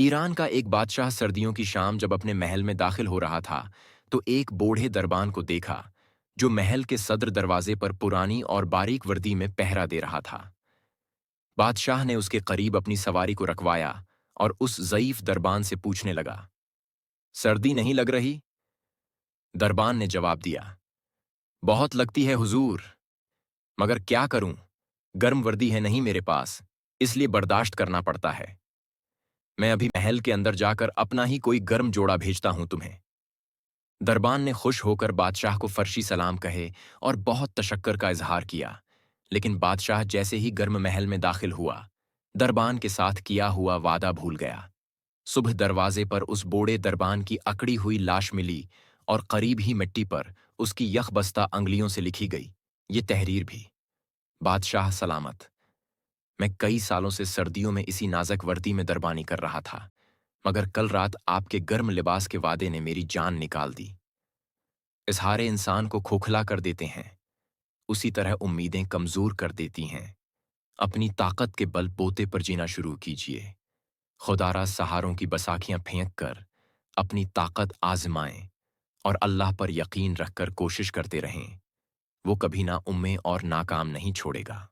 ایران کا ایک بادشاہ سردیوں کی شام جب اپنے محل میں داخل ہو رہا تھا تو ایک بوڑھے دربان کو دیکھا جو محل کے صدر دروازے پر پرانی اور باریک وردی میں پہرا دے رہا تھا۔ بادشاہ نے اس کے قریب اپنی سواری کو رکوایا اور اس ضعیف دربان سے پوچھنے لگا، سردی نہیں لگ رہی؟ دربان نے جواب دیا، بہت لگتی ہے حضور، مگر کیا کروں، گرم وردی ہے نہیں میرے پاس، اس لیے برداشت کرنا پڑتا ہے۔ میں ابھی محل کے اندر جا کر اپنا ہی کوئی گرم جوڑا بھیجتا ہوں تمہیں۔ دربان نے خوش ہو کر بادشاہ کو فرشی سلام کہے اور بہت تشکر کا اظہار کیا، لیکن بادشاہ جیسے ہی گرم محل میں داخل ہوا، دربان کے ساتھ کیا ہوا وعدہ بھول گیا۔ صبح دروازے پر اس بوڑھے دربان کی اکڑی ہوئی لاش ملی اور قریب ہی مٹی پر اس کی یخ بستہ انگلیوں سے لکھی گئی، یہ تحریر بھی، بادشاہ سلامت، میں کئی سالوں سے سردیوں میں اسی نازک وردی میں دربانی کر رہا تھا، مگر کل رات آپ کے گرم لباس کے وعدے نے میری جان نکال دی۔ اظہار انسان کو کھوکھلا کر دیتے ہیں، اسی طرح امیدیں کمزور کر دیتی ہیں۔ اپنی طاقت کے بل بوتے پر جینا شروع کیجیے، خدا را سہاروں کی بساکھیاں پھینک کر اپنی طاقت آزمائیں اور اللہ پر یقین رکھ کر کوشش کرتے رہیں، وہ کبھی نہ امیں اور ناکام نہیں چھوڑے گا۔